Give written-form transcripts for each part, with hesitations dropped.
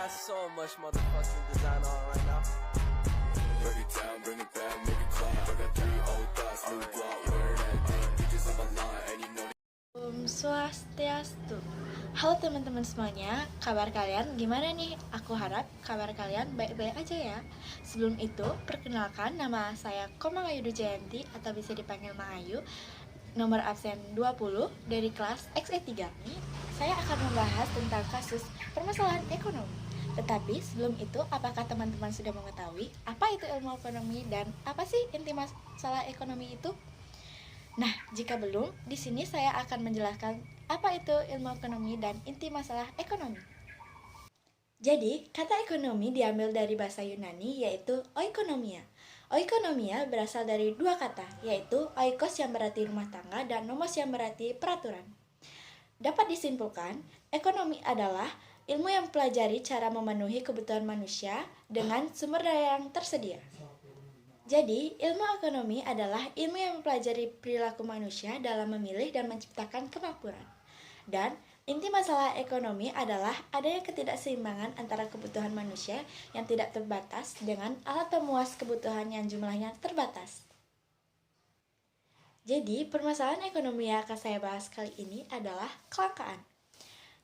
got so much motherfucking design on right now. Break it down, bring it back, make it clap. I got 3 old thoughts, new guap, wear that thing. Bitches on my line, and you know Om Swastiastu. Halo teman-teman semuanya, kabar kalian gimana nih? Aku harap kabar kalian baik-baik aja ya. Sebelum itu, perkenalkan nama saya Komang Ayu Jayanti atau bisa dipanggil Mang Ayu. Nomor absen 20 dari kelas XE3. Saya akan membahas tentang kasus permasalahan ekonomi. Tetapi sebelum itu, apakah teman-teman sudah mengetahui apa itu ilmu ekonomi dan apa sih inti masalah ekonomi itu? Nah, jika belum, di sini saya akan menjelaskan apa itu ilmu ekonomi dan inti masalah ekonomi. Jadi, kata ekonomi diambil dari bahasa Yunani yaitu oikonomia. Oikonomia berasal dari dua kata, yaitu oikos yang berarti rumah tangga dan nomos yang berarti peraturan. Dapat disimpulkan, ekonomi adalah ilmu yang mempelajari cara memenuhi kebutuhan manusia dengan sumber daya yang tersedia. Jadi, ilmu ekonomi adalah ilmu yang mempelajari perilaku manusia dalam memilih dan menciptakan kemakmuran. Dan inti masalah ekonomi adalah adanya ketidakseimbangan antara kebutuhan manusia yang tidak terbatas dengan alat pemuas kebutuhan yang jumlahnya terbatas. Jadi, permasalahan ekonomi yang akan saya bahas kali ini adalah kelangkaan.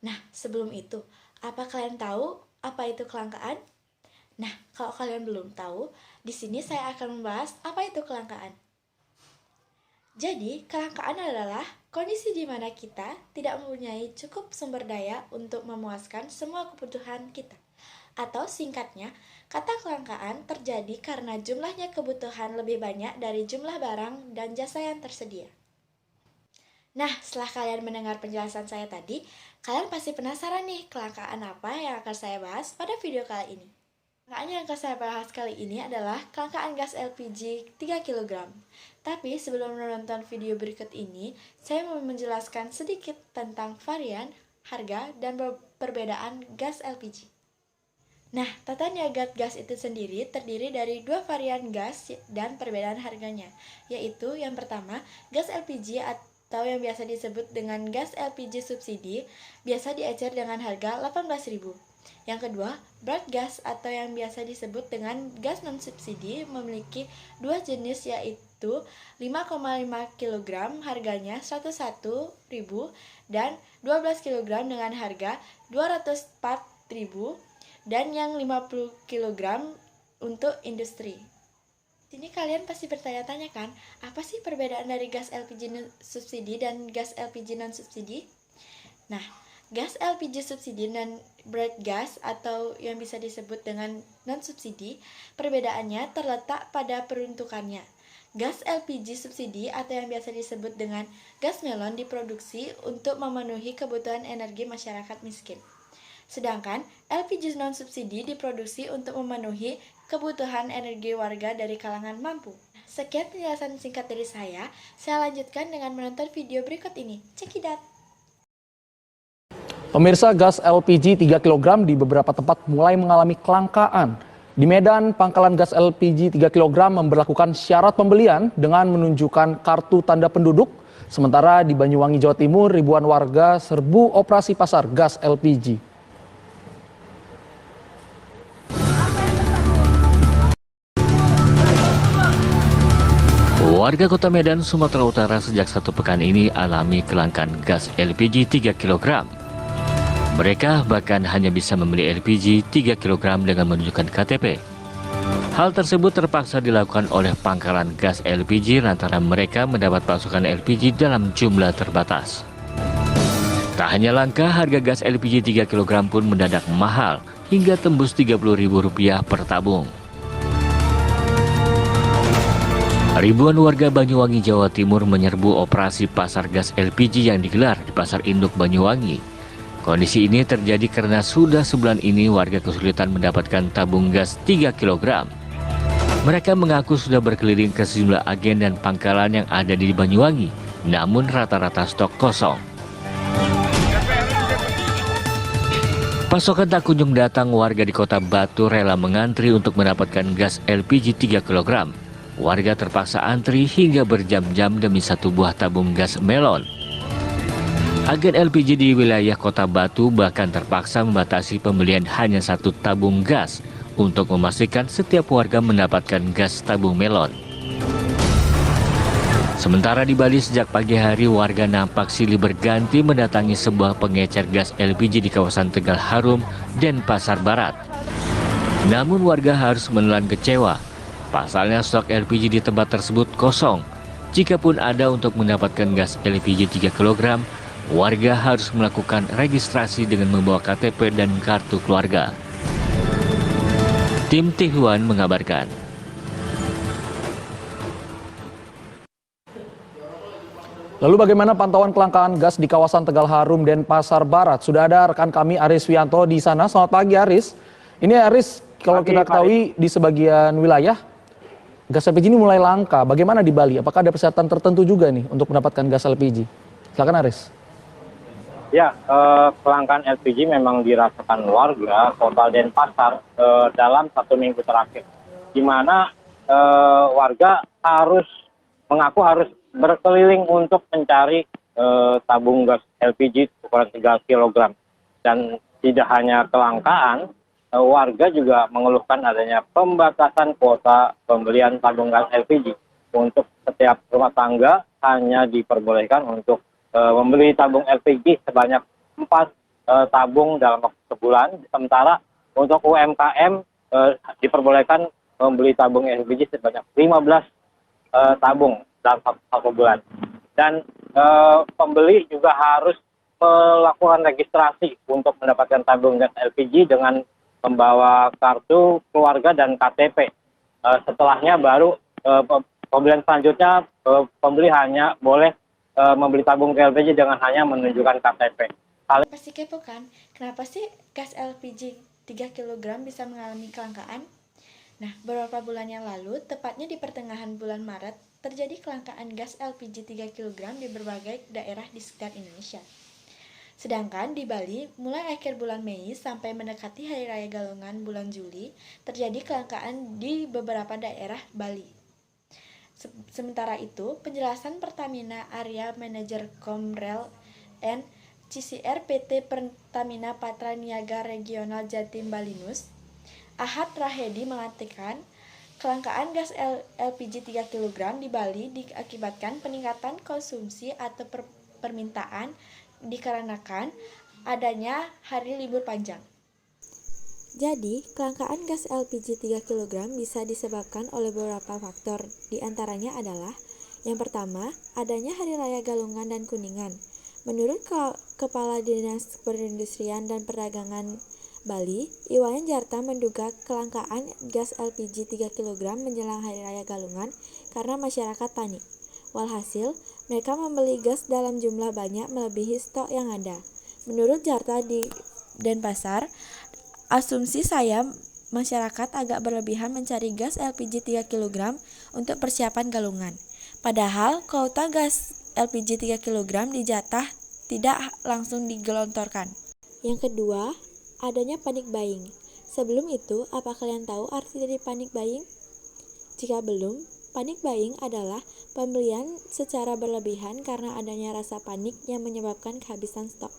Nah, sebelum itu, apa kalian tahu apa itu kelangkaan? Nah, kalau kalian belum tahu, di sini saya akan membahas apa itu kelangkaan. Jadi, kelangkaan adalah kondisi di mana kita tidak mempunyai cukup sumber daya untuk memuaskan semua kebutuhan kita. Atau singkatnya, kata kelangkaan terjadi karena jumlahnya kebutuhan lebih banyak dari jumlah barang dan jasa yang tersedia. Nah, setelah kalian mendengar penjelasan saya tadi, kalian pasti penasaran nih kelangkaan apa yang akan saya bahas pada video kali ini. Kelangkaan yang akan saya bahas kali ini adalah kelangkaan gas LPG 3 kg. Tapi sebelum menonton video berikut ini, saya mau menjelaskan sedikit tentang varian, harga, dan perbedaan gas LPG. Nah, tata niaga gas itu sendiri terdiri dari dua varian gas dan perbedaan harganya, yaitu yang pertama, gas LPG atau yang biasa disebut dengan gas LPG subsidi, biasa diecer dengan harga 18.000. Yang kedua, broad gas atau yang biasa disebut dengan gas non-subsidi memiliki dua jenis yaitu 5,5 kg harganya 101.000 dan 12 kg dengan harga 204.000 dan yang 50 kg untuk industri. Sini kalian pasti bertanya-tanya kan, apa sih perbedaan dari gas LPG subsidi dan gas LPG non-subsidi? Nah, gas LPG subsidi dan broad gas atau yang bisa disebut dengan non-subsidi, perbedaannya terletak pada peruntukannya. Gas LPG subsidi atau yang biasa disebut dengan gas melon diproduksi untuk memenuhi kebutuhan energi masyarakat miskin. Sedangkan LPG non-subsidi diproduksi untuk memenuhi kebutuhan energi warga dari kalangan mampu. Sekian penjelasan singkat dari saya lanjutkan dengan menonton video berikut ini. Check it out! Pemirsa, gas LPG 3 kg di beberapa tempat mulai mengalami kelangkaan. Di Medan, pangkalan gas LPG 3 kg memberlakukan syarat pembelian dengan menunjukkan kartu tanda penduduk. Sementara di Banyuwangi, Jawa Timur, ribuan warga serbu operasi pasar gas LPG. Warga Kota Medan, Sumatera Utara sejak 1 pekan ini alami kelangkaan gas LPG 3 kg. Mereka bahkan hanya bisa membeli LPG 3 kg dengan menunjukkan KTP. Hal tersebut terpaksa dilakukan oleh pangkalan gas LPG lantaran mereka mendapat pasokan LPG dalam jumlah terbatas. Tak hanya langka, harga gas LPG 3 kg pun mendadak mahal hingga tembus Rp30.000 per tabung. Ribuan warga Banyuwangi, Jawa Timur menyerbu operasi pasar gas LPG yang digelar di Pasar Induk Banyuwangi. Kondisi ini terjadi karena sudah sebulan ini warga kesulitan mendapatkan tabung gas 3 kg. Mereka mengaku sudah berkeliling ke sejumlah agen dan pangkalan yang ada di Banyuwangi, namun rata-rata stok kosong. Pasokan tak kunjung datang, warga di Kota Batu rela mengantri untuk mendapatkan gas LPG 3 kg. Warga terpaksa antri hingga berjam-jam demi satu buah tabung gas melon. Agen LPG di wilayah Kota Batu bahkan terpaksa membatasi pembelian hanya 1 tabung gas untuk memastikan setiap warga mendapatkan gas tabung melon. Sementara di Bali sejak pagi hari warga nampak silih berganti mendatangi sebuah pengecer gas LPG di kawasan Tegal Harum, Denpasar Barat. Namun warga harus menelan kecewa. Pasalnya stok LPG di tempat tersebut kosong. Jikapun ada untuk mendapatkan gas LPG 3 kg, warga harus melakukan registrasi dengan membawa KTP dan kartu keluarga. Tim Tihuan mengabarkan. Lalu bagaimana pantauan kelangkaan gas di kawasan Tegal Harum, Denpasar Barat? Sudah ada rekan kami Aris Wianto di sana. Selamat pagi Aris. Ini Aris, kalau kita ketahui di sebagian wilayah gas LPG ini mulai langka. Bagaimana di Bali? Apakah ada persyaratan tertentu juga nih untuk mendapatkan gas LPG? Silakan Aris. Ya, kelangkaan LPG memang dirasakan warga kota Denpasar dalam 1 minggu terakhir, di mana warga mengaku harus berkeliling untuk mencari tabung gas LPG ukuran 3 kg. Dan tidak hanya kelangkaan, warga juga mengeluhkan adanya pembatasan kuota pembelian tabung gas LPG. Untuk setiap rumah tangga hanya diperbolehkan untuk membeli tabung LPG sebanyak 4 tabung dalam waktu sebulan. Sementara untuk UMKM diperbolehkan membeli tabung LPG sebanyak 15 tabung dalam 1 bulan. Dan pembeli juga harus melakukan registrasi untuk mendapatkan tabung gas LPG dengan membawa kartu keluarga dan KTP. Setelahnya baru pembelian selanjutnya pembeli hanya boleh membeli tabung LPG dengan hanya menunjukkan KTP. Pasti kepo kan, kenapa sih gas LPG 3 kg bisa mengalami kelangkaan? Nah, beberapa bulan yang lalu, tepatnya di pertengahan bulan Maret, terjadi kelangkaan gas LPG 3 kg di berbagai daerah di sekitar Indonesia. Sedangkan di Bali, mulai akhir bulan Mei sampai mendekati Hari Raya Galungan bulan Juli, terjadi kelangkaan di beberapa daerah Bali. Sementara itu, penjelasan Pertamina Area Manager Komrel N. CCR PT Pertamina Patra Niaga Regional Jatim Balinus, Ahad Rahedi mengatakan, kelangkaan gas LPG 3 kg di Bali diakibatkan peningkatan konsumsi atau permintaan dikarenakan adanya hari libur panjang. Jadi, kelangkaan gas LPG 3 kg bisa disebabkan oleh beberapa faktor. Di antaranya adalah, yang pertama, adanya Hari Raya Galungan dan Kuningan. Menurut Kepala Dinas Perindustrian dan Perdagangan Bali, Iwayan Jarta menduga kelangkaan gas LPG 3 kg menjelang Hari Raya Galungan karena masyarakat panik. Walhasil, mereka membeli gas dalam jumlah banyak melebihi stok yang ada. Menurut Jarta di Denpasar, asumsi saya masyarakat agak berlebihan mencari gas LPG 3 kg untuk persiapan galungan. Padahal kuota gas LPG 3 kg dijatah tidak langsung digelontorkan. Yang kedua, adanya panic buying. Sebelum itu, apa kalian tahu arti dari panic buying? Jika belum, panic buying adalah pembelian secara berlebihan karena adanya rasa panik yang menyebabkan kehabisan stok.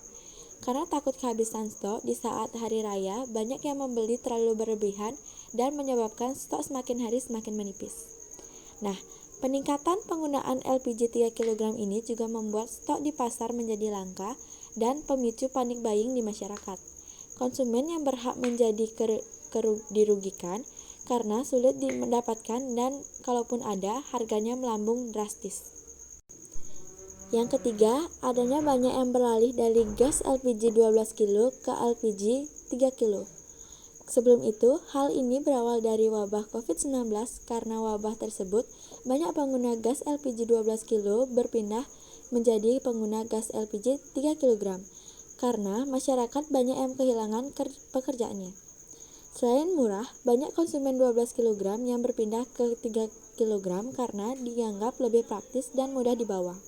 Karena takut kehabisan stok di saat hari raya, banyak yang membeli terlalu berlebihan dan menyebabkan stok semakin hari semakin menipis. Nah, peningkatan penggunaan LPG 3 kg ini juga membuat stok di pasar menjadi langka dan pemicu panic buying di masyarakat. Konsumen yang berhak menjadi dirugikan karena sulit mendapatkan dan kalaupun ada, harganya melambung drastis. Yang ketiga, adanya banyak yang beralih dari gas LPG 12 kg ke LPG 3 kg. Sebelum itu, hal ini berawal dari wabah COVID-19. Karena wabah tersebut, banyak pengguna gas LPG 12 kg berpindah menjadi pengguna gas LPG 3 kg. Karena masyarakat banyak yang kehilangan pekerjaannya. Selain murah, banyak konsumen 12 kg yang berpindah ke 3 kg karena dianggap lebih praktis dan mudah dibawa.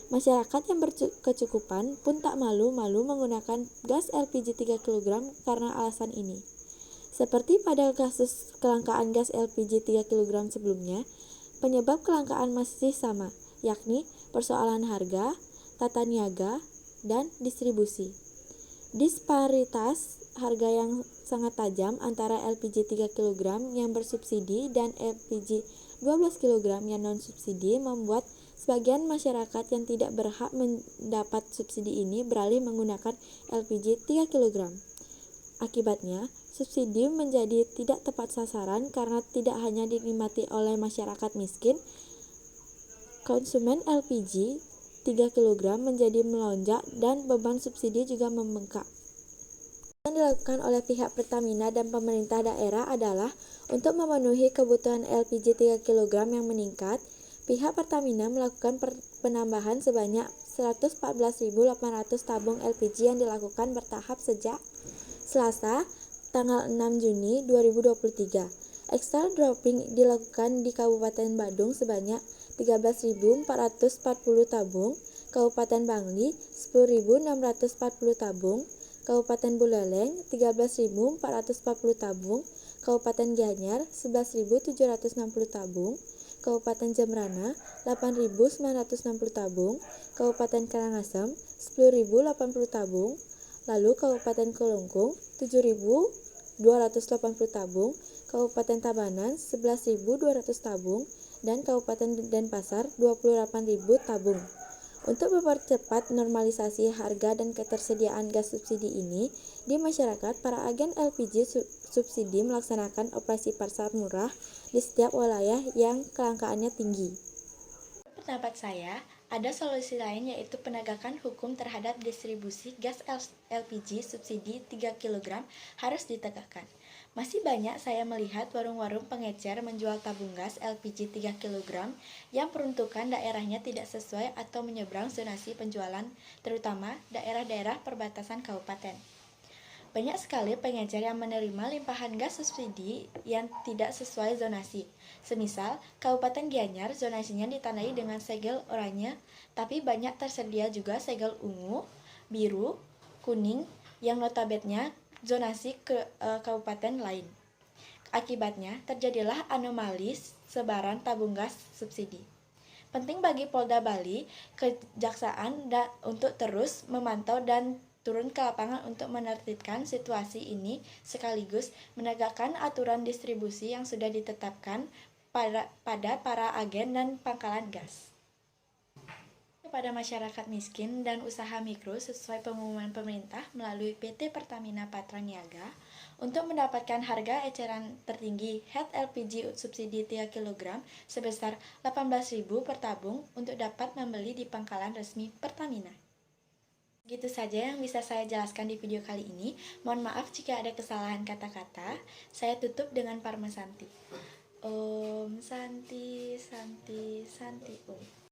Masyarakat yang berkecukupan pun tak malu-malu menggunakan gas LPG 3 kg karena alasan ini. Seperti pada kasus kelangkaan gas LPG 3 kg sebelumnya, penyebab kelangkaan masih sama, yakni persoalan harga, tata niaga, dan distribusi. Disparitas harga yang sangat tajam antara LPG 3 kg yang bersubsidi dan LPG 12 kg yang non-subsidi membuat sebagian masyarakat yang tidak berhak mendapat subsidi ini beralih menggunakan LPG 3 kg. Akibatnya, subsidi menjadi tidak tepat sasaran karena tidak hanya dinikmati oleh masyarakat miskin, konsumen LPG 3 kg menjadi melonjak dan beban subsidi juga membengkak. Yang dilakukan oleh pihak Pertamina dan pemerintah daerah adalah untuk memenuhi kebutuhan LPG 3 kg yang meningkat. Pihak Pertamina melakukan penambahan sebanyak 114.800 tabung LPG yang dilakukan bertahap sejak Selasa, tanggal 6 Juni 2023. Extra dropping dilakukan di Kabupaten Badung sebanyak 13.440 tabung, Kabupaten Bangli 10.640 tabung, Kabupaten Buleleng 13.440 tabung, Kabupaten Gianyar 11.760 tabung, Kabupaten Jembrana 8.960 tabung, Kabupaten Karangasem 10.080 tabung, lalu Kabupaten Kelungkung 7.280 tabung, Kabupaten Tabanan 11.200 tabung, dan Kabupaten Denpasar 28.000 tabung. Untuk mempercepat normalisasi harga dan ketersediaan gas subsidi ini di masyarakat, para agen LPG subsidi melaksanakan operasi pasar murah di setiap wilayah yang kelangkaannya tinggi. Pendapat saya, ada solusi lain yaitu penegakan hukum terhadap distribusi gas LPG subsidi 3 kg harus ditegakkan. Masih banyak saya melihat warung-warung pengecer menjual tabung gas LPG 3 kg yang peruntukan daerahnya tidak sesuai atau menyeberang zonasi penjualan, terutama daerah-daerah perbatasan kabupaten. Banyak sekali pengecer yang menerima limpahan gas subsidi yang tidak sesuai zonasi. Semisal, Kabupaten Gianyar zonasinya ditandai dengan segel oranye, tapi banyak tersedia juga segel ungu, biru, kuning yang notabene zonasi ke kabupaten lain. Akibatnya, terjadilah anomali sebaran tabung gas subsidi. Penting bagi Polda Bali, Kejaksaan untuk terus memantau dan turun ke lapangan untuk menertibkan situasi ini sekaligus menegakkan aturan distribusi yang sudah ditetapkan pada para agen dan pangkalan gas. Kepada masyarakat miskin dan usaha mikro sesuai pengumuman pemerintah melalui PT Pertamina Patraniaga untuk mendapatkan harga eceran tertinggi head LPG subsidi 3 kg sebesar 18.000 per tabung untuk dapat membeli di pangkalan resmi Pertamina. Gitu saja yang bisa saya jelaskan di video kali ini. Mohon maaf jika ada kesalahan kata-kata. Saya tutup dengan Parma Santi. Om Santi Santi Santi Om.